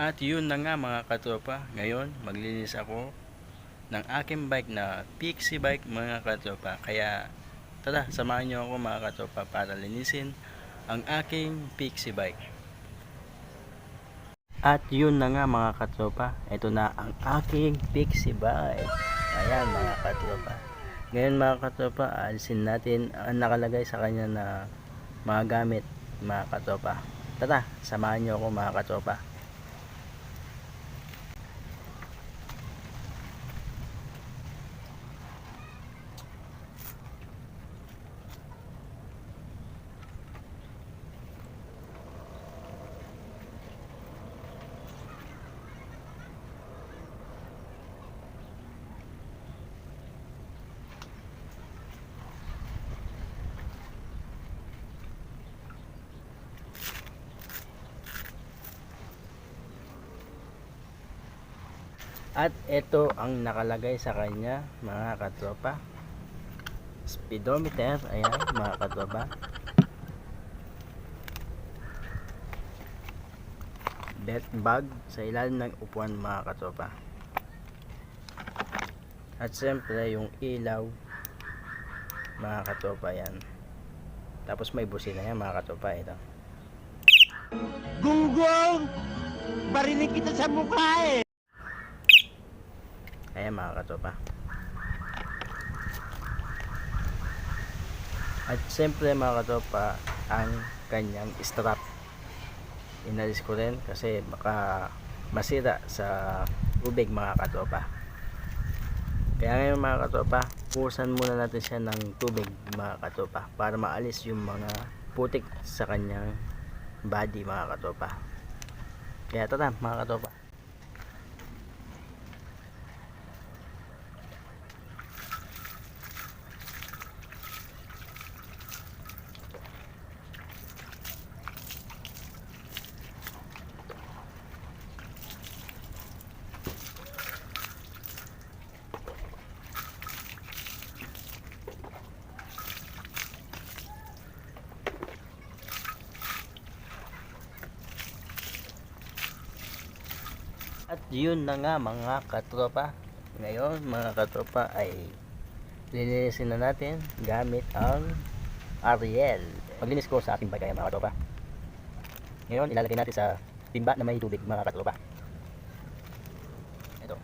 At yun na nga mga katropa, ngayon maglinis ako ng aking bike na Pixie bike mga katropa. Kaya tara, samahan nyo ako mga katropa para linisin ang aking Pixie bike. At yun na nga mga katropa, ito na ang aking Pixie bike. Ayan mga katropa. Ngayon mga katropa, alisin natin ang nakalagay sa kanya na mga gamit mga katropa. Tara, samahan nyo ako mga katropa. At ito ang nakalagay sa kanya mga katropa. Speedometer, ayan mga katropa. Belt bag sa ilalim ng upuan mga katropa. At siyempre yung ilaw mga katropa yan. Tapos may busina yan mga katropa, ito. Gunggong! Barinig kita sa mukha eh! Ayan mga katropa. At siyempre mga katropa, ang kanyang strap. Inalis ko rin kasi baka masira sa tubig mga katropa. Kaya ngayon mga katropa, pusan muna natin siya ng tubig mga katropa para maalis yung mga putik sa kanyang body mga katropa. Kaya tara mga katropa. At yun na nga mga katropa. Ngayon mga katropa ay lilinisin na natin gamit ang Ariel. Paglinis ko sa aking bike mga katropa. Ngayon ilalagay natin sa timba na may tubig mga katropa. Ito.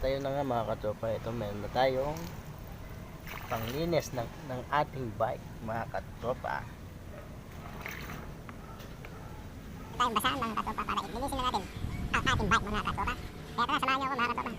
Tayo na nga mga katropa, ito meron na tayong panglinis ng ating bike mga katropa. Tayong basahan mga katropa para ilinisin na natin ang ating bike mga katropa. Kaya tara, samahan niyo ako mga katropa.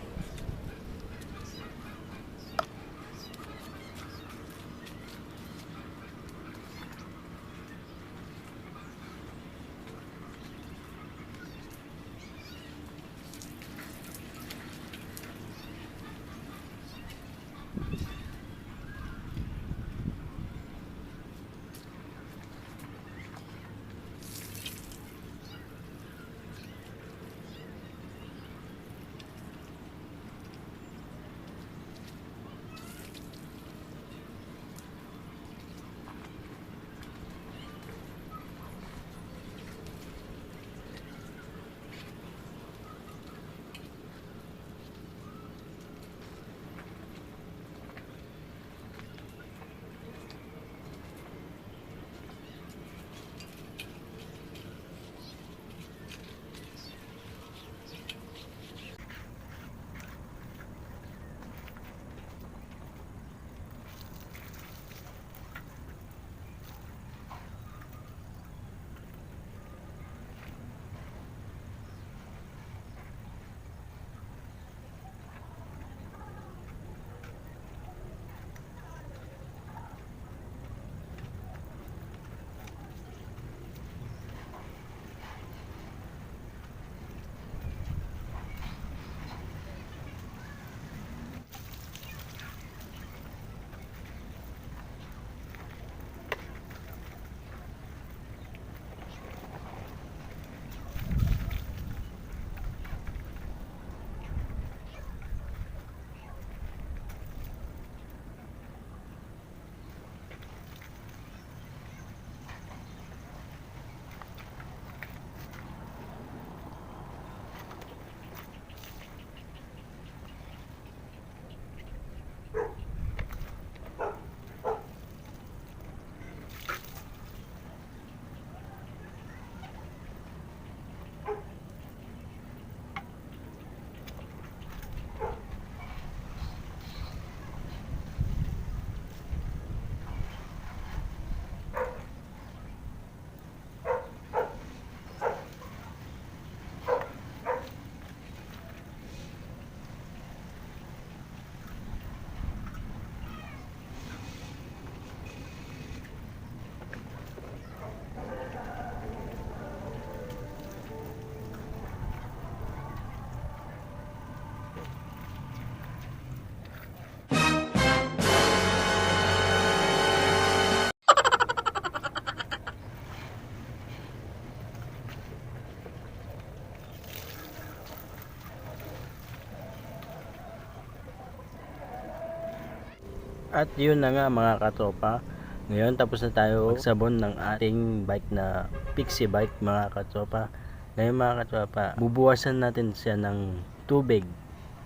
At yun na nga mga katropa. Ngayon tapos na tayo magsabon ng ating bike na Pixie bike mga katropa. Ngayon mga katropa, bubuwasan natin siya ng tubig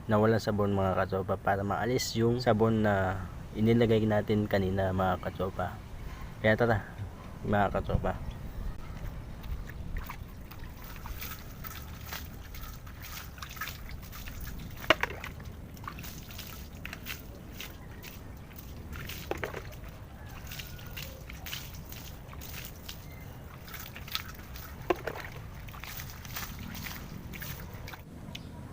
na walang sabon mga katropa para maalis yung sabon na inilagay natin kanina mga katropa. Kaya tara mga katropa.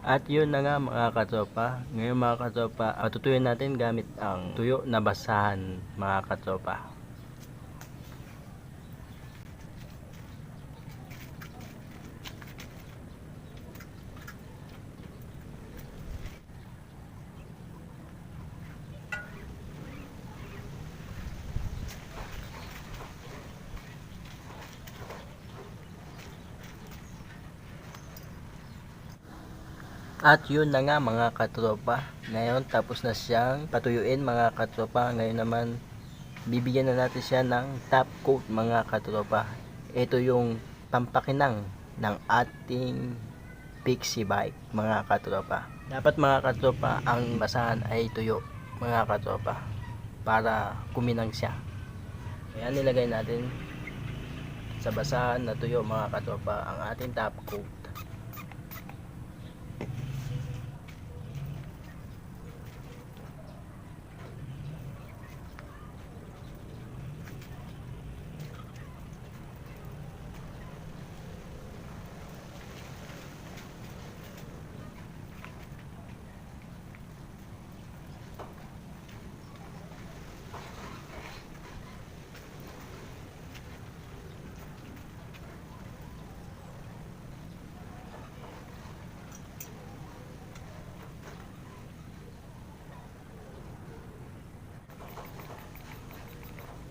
At yun na nga mga katropa. Ngayon mga katropa, tutuyuin natin gamit ang tuyo na basahan mga katropa. At yun na nga mga katropa. Ngayon tapos na siyang patuyuin mga katropa. Ngayon naman bibigyan na natin siya ng top coat mga katropa. Ito yung pampakinang ng ating Pixie bike mga katropa. Dapat mga katropa ang basahan ay tuyo mga katropa para kuminang siya. Kaya nilagay natin sa basahan na tuyo mga katropa ang ating top coat.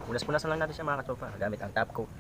Punas-punasan lang natin siya mga katropa gamit ang top coat.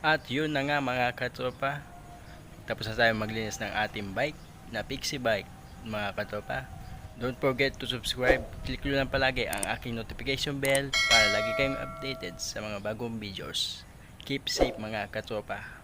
At yun na nga mga katropa, tapos na tayo maglinis ng ating bike na Pixie bike mga katropa. Don't forget to subscribe, click nyo lang palagi ang aking notification bell para lagi kayong updated sa mga bagong videos. Keep safe mga katropa.